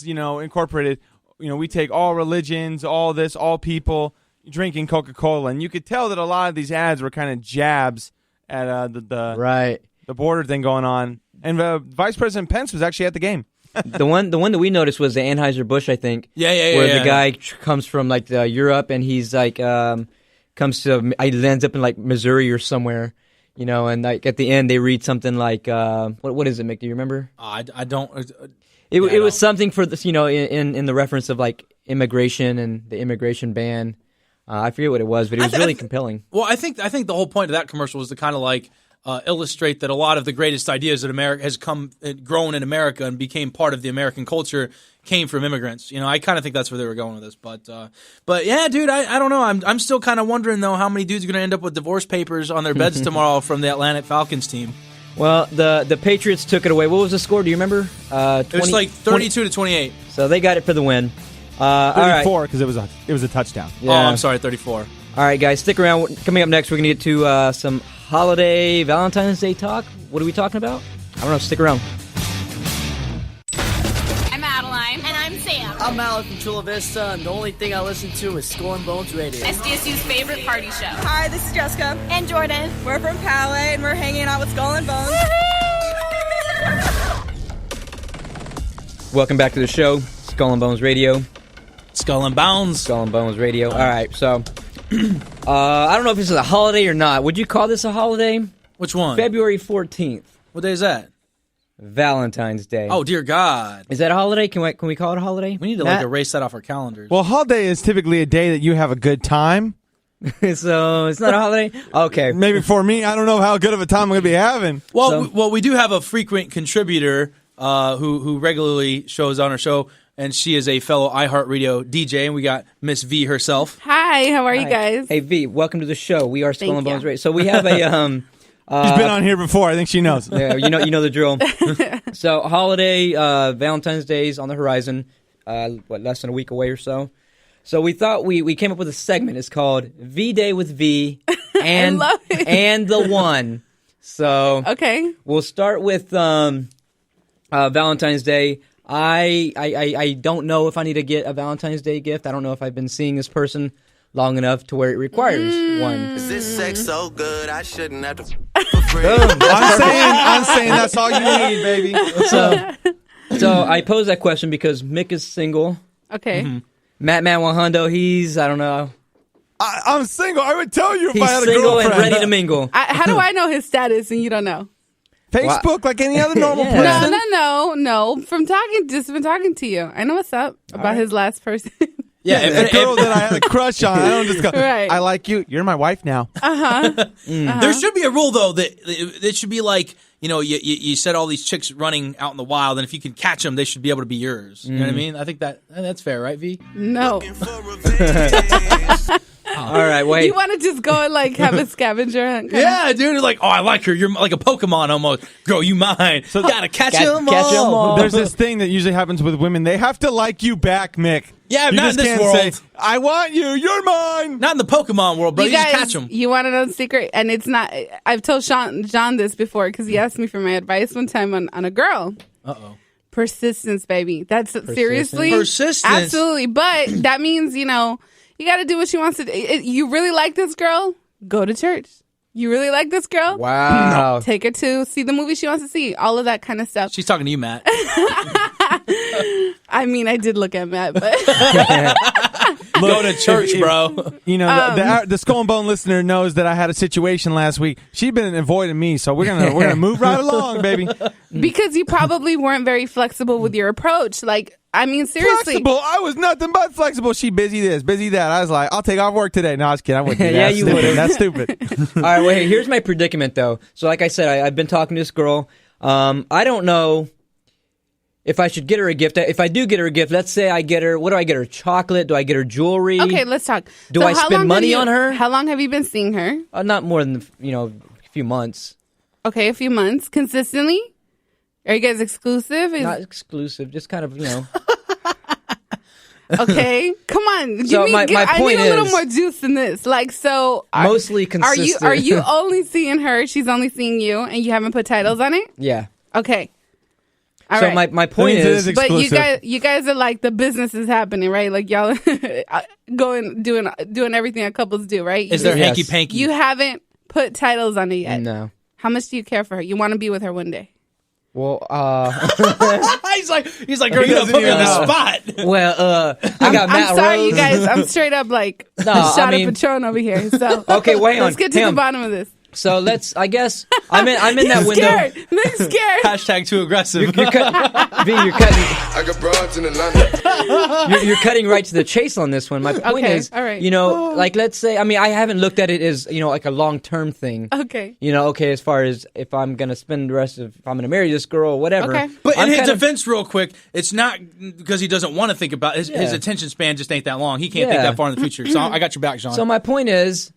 was, incorporated, we take all religions, all this, all people drinking Coca-Cola. And you could tell that a lot of these ads were kind of jabs at the border thing going on. And Vice President Pence was actually at the game. The one that we noticed was the Anheuser-Busch, I think. Where the guy comes from like Europe, and he's like he lands up in like Missouri or somewhere, and like at the end they read something like what is it, Mick? Do you remember? I don't. It was something for this, in the reference of like immigration and the immigration ban. I forget what it was, but it was really compelling. Well, I think the whole point of that commercial was to kind of like illustrate that a lot of the greatest ideas that America has grown in America and became part of the American culture came from immigrants. I kind of think that's where they were going with this. But yeah, dude, I don't know. I'm still kind of wondering though how many dudes are going to end up with divorce papers on their beds tomorrow from the Atlantic Falcons team. Well, the Patriots took it away. What was the score? Do you remember? It was like 32-28. So they got it for the win. 34 because it was a touchdown. Yeah. Oh, I'm sorry, 34. All right, guys, stick around. Coming up next, we're going to get to some holiday Valentine's Day talk. What are we talking about? I don't know. Stick around. I'm Adeline. And I'm Sam. I'm Alec from Chula Vista, and the only thing I listen to is Skull and Bones Radio. SDSU's favorite party show. Hi, this is Jessica. And Jordan. We're from Poway, and we're hanging out with Skull and Bones. Welcome back to the show, Skull and Bones Radio. Skull and Bones. Skull and Bones Radio. All right, so I don't know if this is a holiday or not. Would you call this a holiday? Which one? February 14th. What day is that? Valentine's Day. Oh, dear God. Is that a holiday? Can we call it a holiday? We need to erase that off our calendars. Well, holiday is typically a day that you have a good time. So it's not a holiday? Okay. Maybe for me, I don't know how good of a time I'm going to be having. Well, we do have a frequent contributor who regularly shows on our show, and she is a fellow iHeartRadio DJ, and we got Miss V herself. Hi, how are you guys? Hey, V, welcome to the show. We are Skull and Bones Radio. So we have a... She's been on here before. I think she knows. Yeah, you know the drill. So holiday, Valentine's Day is on the horizon. Less than a week away or so. So we thought we came up with a segment. It's called V Day with V and the One. So okay, we'll start with Valentine's Day. I don't know if I need to get a Valentine's Day gift. I don't know if I've been seeing this person long enough to where it requires one. Is this sex so good I shouldn't have to I'm saying that's all you need, baby. So I pose that question because Mick is single. Okay. Mm-hmm. Matt Wahundo, he's, I don't know. I'm single. I would tell you if he's I had a single girlfriend. and ready to mingle. How do I know his status and you don't know? Facebook, like any other normal person. No. From talking to you. I know what's up about his last person. Yeah, the girl that I had a crush on. I don't just go, right. I like you. You're my wife now. There should be a rule, though, that it should be like, you said all these chicks running out in the wild, and if you can catch them, they should be able to be yours. You know what I mean? I think that's fair, right, V? No. All right, wait. You want to just go and like have a scavenger hunt? Yeah, dude. Like, oh, I like her. You're like a Pokemon almost. Girl, you mine. So gotta catch them all. There's this thing that usually happens with women. They have to like you back, Mick. Yeah, you not just in this can't world. Say, I want you. You're mine. Not in the Pokemon world, bro. You guys, just catch them. You want to know the secret? And it's not. I've told John this before because he asked me for my advice one time on a girl. Uh-oh. Persistence, baby. That's seriously persistence. Absolutely, but that means you got to do what she wants to do. You really like this girl? Go to church. You really like this girl? Wow. Take her to see the movie she wants to see. All of that kind of stuff. She's talking to you, Matt. I mean, I did look at Matt, but go to church, bro. The Skull and Bone listener knows that I had a situation last week. She'd been avoiding me, so we're gonna move right along, baby. Because you probably weren't very flexible with your approach. Like, I mean, seriously. Flexible? I was nothing but flexible. She busy this, busy that. I was like, I'll take off work today. No, I was kidding. I wouldn't do that. Yeah, you would. That's stupid. All right, well, here's my predicament, though. So, like I said, I've been talking to this girl. I don't know if I should get her a gift. If I do get her a gift, let's say I get her, what do I get her? Chocolate? Do I get her jewelry? Okay, let's talk. Do I spend money on her? How long have you been seeing her? Not more than, a few months. Okay, a few months. Consistently? Are you guys exclusive? Not exclusive, just kind of, Okay, come on. So my point I need a little is, more juice than this. Like, so mostly consistent. Are you only seeing her? She's only seeing you, and you haven't put titles on it? Yeah. Okay. All so right. my point is, but you guys are like the business is happening, right? Like y'all doing everything that couples do, right? Is there hanky panky? You haven't put titles on it yet. No. How much do you care for her? You want to be with her one day? Well, he's like, girl, you don't put me on the spot. Well, I got Matt I'm sorry, Rose. you guys. I'm straight up like a shot of Patron over here. So okay, wait on. Let's get to the bottom of this. So I guess I'm in that window. Scared. Nick's scared. Hashtag too aggressive. You're cutting. I got broads in Atlanta. You're cutting right to the chase on this one. My point is, all right. like let's say, I haven't looked at it as like a long-term thing. Okay. Okay, as far as if I'm gonna spend the rest of, if I'm gonna marry this girl or whatever. Okay. But in his defense, real quick, it's not because he doesn't want to think about it. His attention span just ain't that long. He can't think that far in the future. So I got your back, Sean. So my point is,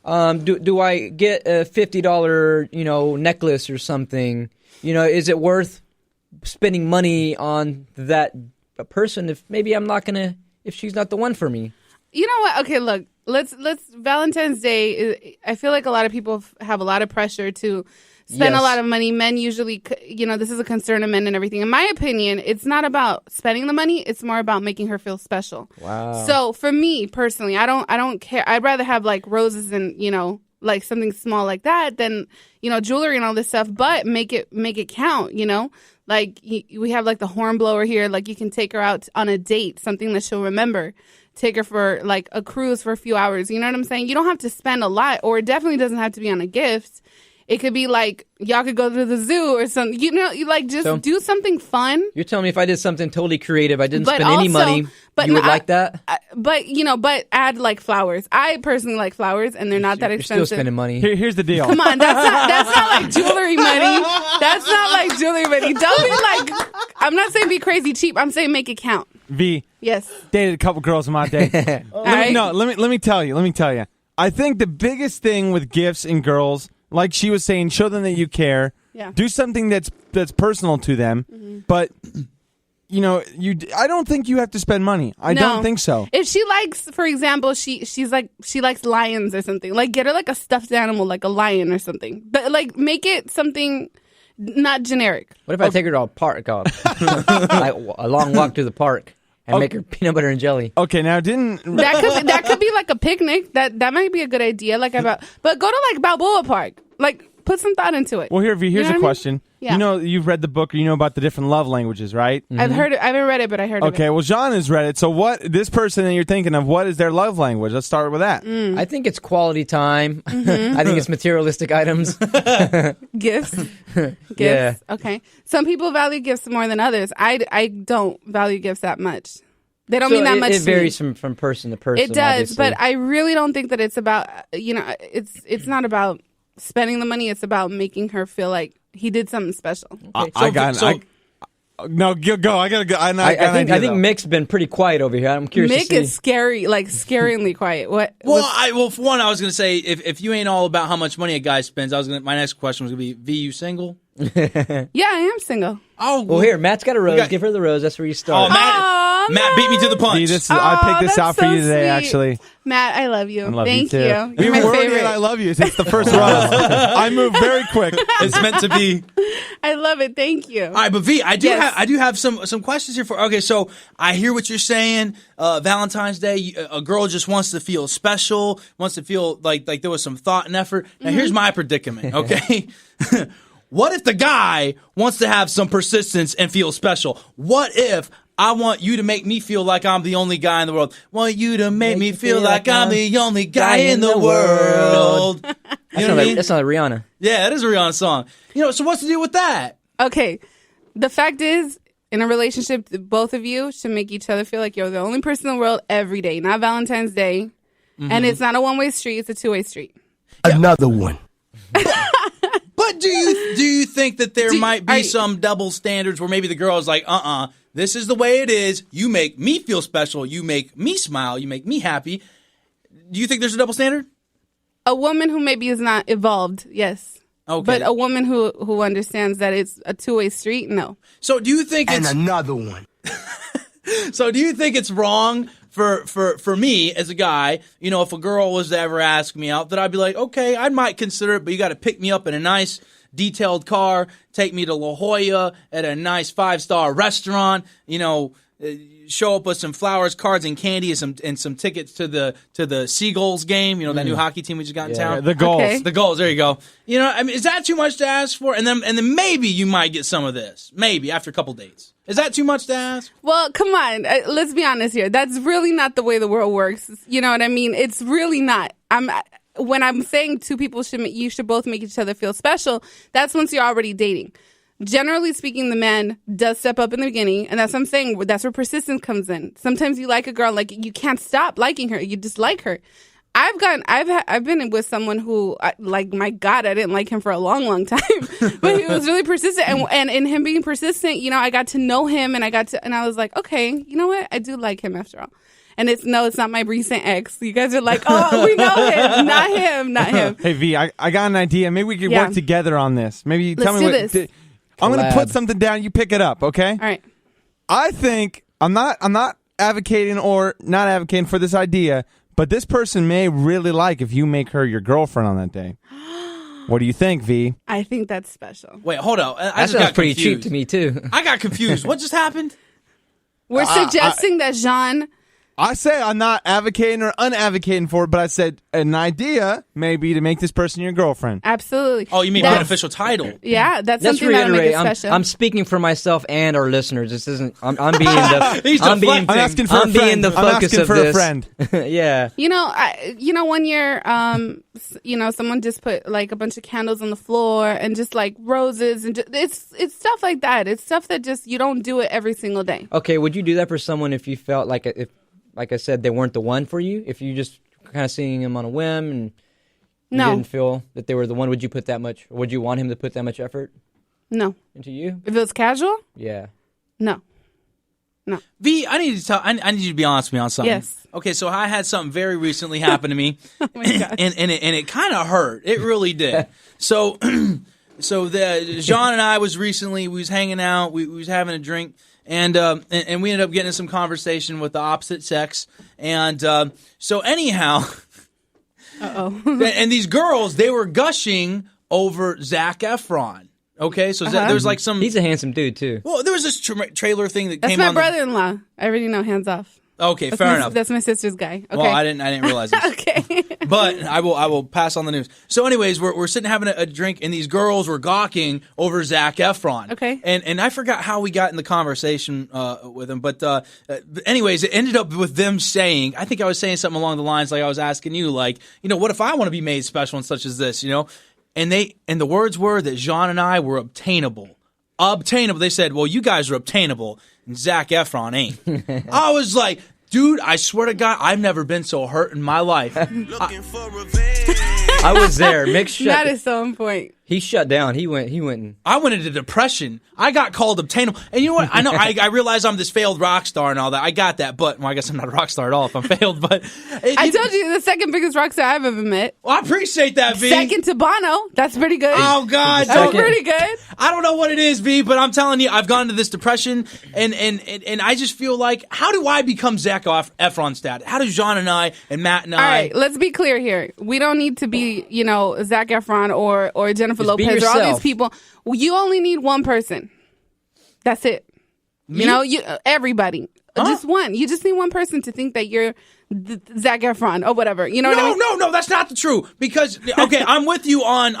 do I get a $50 necklace or something? Is it worth spending money on that person if maybe if she's not the one for me? You know what? Okay, look. Let's Valentine's Day. I feel like a lot of people have a lot of pressure to spend a lot of money. Men usually, this is a concern of men and everything. In my opinion, it's not about spending the money. It's more about making her feel special. Wow. So for me personally, I don't care. I'd rather have like roses and like something small like that than jewelry and all this stuff. But make it count. Like we have like the horn blower here. Like you can take her out on a date, something that she'll remember. Take her for like a cruise for a few hours. You know what I'm saying? You don't have to spend a lot, or it definitely doesn't have to be on a gift. It could be like y'all could go to the zoo or something. You like just do something fun. You're telling me if I did something totally creative, I didn't spend any money, you would like that? But add like flowers. I personally like flowers, and they're not that expensive. You're still spending money. Here's the deal. Come on, that's not like jewelry money. That's not like jewelry money. Don't be like. I'm not saying be crazy cheap. I'm saying make it count. V. Yes. Dated a couple girls in my day. Let me tell you. I think the biggest thing with gifts and girls, like she was saying, show them that you care. Yeah. Do something that's personal to them. Mm-hmm. But I don't think you have to spend money. I don't think so. If she likes, for example, she likes lions or something. Like get her like a stuffed animal, like a lion or something. But like make it something not generic. What if I take her to a park, like a long walk to the park? And make her peanut butter and jelly. Okay, now that could be like a picnic. That might be a good idea. But go to like Balboa Park. Like put some thought into it. Well, here's a question. Yeah. You've read the book, or you know about the different love languages, right? Mm-hmm. I've heard it. I haven't read it, but I heard it. Okay, well, John has read it. So this person that you're thinking of, what is their love language? Let's start with that. I think it's quality time. Mm-hmm. I think it's materialistic items. Gifts. Yeah. Okay. Some people value gifts more than others. I don't value gifts that much. They don't mean that much. It varies from person to person. It does, obviously. but I really don't think that it's about. It's not about spending the money. It's about making her feel like he did something special. Okay. No, go. I gotta go. I think Mick's been pretty quiet over here. I'm curious. Mick is scary, like scaringly quiet. What? Well, for one, I was gonna say if you ain't all about how much money a guy spends, my next question was gonna be, V, you single? Yeah, I am single. Oh, well, here, Matt's got a rose. Give her the rose. That's where you start. Oh, Matt beat me to the punch. I picked this out for you today, sweet. actually. Matt, I love you. Thank you. You're We my were favorite. I love you since the first rose. I moved very quick. It's meant to be. I love it. Thank you. All right, but V, I do have some questions here for. Okay, so I hear what you're saying. Valentine's Day, a girl just wants to feel special, wants to feel like there was some thought and effort. Now, here's my predicament. Okay. What if the guy wants to have some persistence and feel special? What if I want you to make me feel like I'm the only guy in the world? Want you to make me feel like I'm the only guy in the world. You know what I mean? That's not Rihanna. Yeah, that is a Rihanna song. So what's the deal with that? Okay. The fact is, in a relationship, both of you should make each other feel like you're the only person in the world every day, not Valentine's Day. Mm-hmm. And it's not a one-way street, it's a two-way street. Another one. But do you think that there might be some double standards where maybe the girl is like, this is the way it is. You make me feel special. You make me smile. You make me happy. Do you think there's a double standard? A woman who maybe is not evolved, yes. Okay. But a woman who understands that it's a two-way street, no. So do you think it's another one? So do you think it's wrong for me as a guy, if a girl was to ever ask me out, that I'd be like, okay, I might consider it, but you got to pick me up in a nice detailed car, take me to La Jolla at a nice 5-star restaurant, show up with some flowers, cards, and candy, and some tickets to the Seagulls game. That new hockey team we just got in town. The goals. Okay. The goals. There you go. Is that too much to ask for? And then maybe you might get some of this. Maybe after a couple dates. Is that too much to ask? Well, come on. Let's be honest here. That's really not the way the world works. You know what I mean? It's really not. When I'm saying two people you should both make each other feel special, that's once you're already dating. Generally speaking, the man does step up in the beginning, and that's what I'm saying. That's where persistence comes in. Sometimes you like a girl, like you can't stop liking her. You just like her. I've been with someone who, my God, I didn't like him for a long, long time, but he was really persistent, and in him being persistent, I got to know him, and I was like, okay, you know what, I do like him after all. And it's not my recent ex. You guys are like, oh, we know him, not him. Hey V, I got an idea. Maybe we could work together on this. Maybe tell me Let's do this. I'm going to put something down. You pick it up, okay? All right. I think I'm not advocating or not advocating for this idea, but this person may really like if you make her your girlfriend on that day. What do you think, V? I think that's special. Wait, hold on. That sounds pretty cheap to me too. I got confused. What just happened? We're suggesting that Jean. I say I'm not advocating or unadvocating for it, but I said an idea may be to make this person your girlfriend. Absolutely. Oh, you mean an official title? Yeah, that's Let's something that'll make reiterate. it special. I'm speaking for myself and our listeners. This isn't. I'm being the. I'm asking for a friend. Being the focus I'm asking of for this. a friend. Yeah. One year, someone just put like a bunch of candles on the floor and just like roses and it's stuff like that. It's stuff that just you don't do it every single day. Okay, would you do that for someone if you felt like I said, they weren't the one for you? If you just kind of seeing him on a whim and you didn't feel that they were the one, would you put that much? Or would you want him to put that much effort? No. Into you? If it was casual? Yeah. No. V, I need you to be honest with me on something. Yes. Okay, so I had something very recently happen to me, Oh my gosh. and it kind of hurt. It really did. So Jean and I was hanging out. We was having a drink. And we ended up getting in some conversation with the opposite sex. And so anyhow, and these girls, they were gushing over Zac Efron. Okay, so there was like some... He's a handsome dude, too. Well, there was this trailer thing that That's came my on... brother-in-law. I already know, hands off. Okay, fair enough. That's my sister's guy. Okay. Well, I didn't realize this. Okay. But I will pass on the news. So anyways, we're sitting having a drink, and these girls were gawking over Zac Efron. Okay. And I forgot how we got in the conversation with him. But anyways, it ended up with them saying, I think I was saying something along the lines like I was asking you, like, what if I want to be made special and such as this, And the words were that Jean and I were obtainable. Obtainable. They said, well, you guys are obtainable, and Zac Efron ain't. I was like, dude, I swear to God, I've never been so hurt in my life. Looking for revenge. I was there. Mick shut. That is so on point. He shut down. He went. And I went into depression. I got called obtainable. And you know what? I know. I realize I'm this failed rock star and all that. I got that. But, I guess I'm not a rock star at all if I'm failed. But I told you, the second biggest rock star I've ever met. Well, I appreciate that, V. Second to Bono. That's pretty good. Oh, God. That's pretty good. I don't know what it is, V, but I'm telling you, I've gone into this depression, and I just feel like, how do I become Zac Efron status? How does Jean and I and Matt and All right, let's be clear here. We don't need to be, Zac Efron or Jennifer Just be Lopez or all yourself. these people. You only need one person. That's it. Me? Everybody. Just one. You just need one person to think that you're Zac Efron or whatever. You know what I mean? No, that's not the truth. Because okay, I'm with you on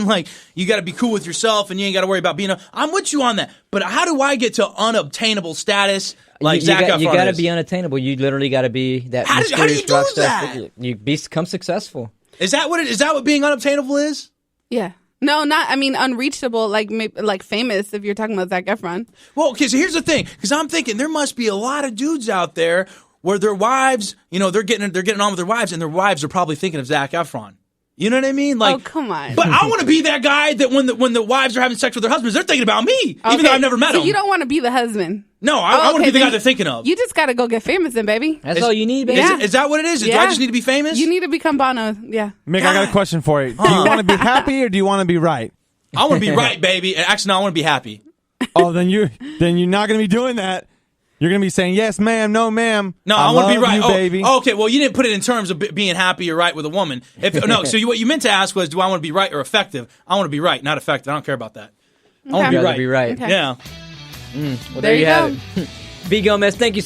like you got to be cool with yourself and you ain't got to worry about being. I'm with you on that. But how do I get to unobtainable status like Zac Efron? You got to is? be unattainable. You literally got to be that How do mysterious you do rock star. that? You become successful. Is that what being unobtainable is? Yeah. No, not. I mean, unreachable, like famous. If you're talking about Zac Efron. Well, okay. So here's the thing, because I'm thinking there must be a lot of dudes out there where their wives, they're getting on with their wives, and their wives are probably thinking of Zac Efron. You know what I mean? Like, oh, come on. But I want to be that guy that when the wives are having sex with their husbands, they're thinking about me, even though I've never met so him. You don't want to be the husband. No, I want to be the guy they're thinking of. You just got to go get famous, then, baby. That's all you need, baby. Is that what it is? Do I just need to be famous? You need to become Bono. Yeah. Mick, I got a question for you. Do you want to be happy or do you want to be right? I want to be right, baby. Actually, no, I want to be happy. Oh, then you're not going to be doing that. You're going to be saying, yes, ma'am, no, ma'am. No, I want to be right. You, baby. Okay, well, you didn't put it in terms of being happy or right with a woman. What you meant to ask was, do I want to be right or effective? I want to be right, not effective. I don't care about that. I want to be right. Be right. Okay. Yeah. Well, there you have it. Vee Gomez, thank you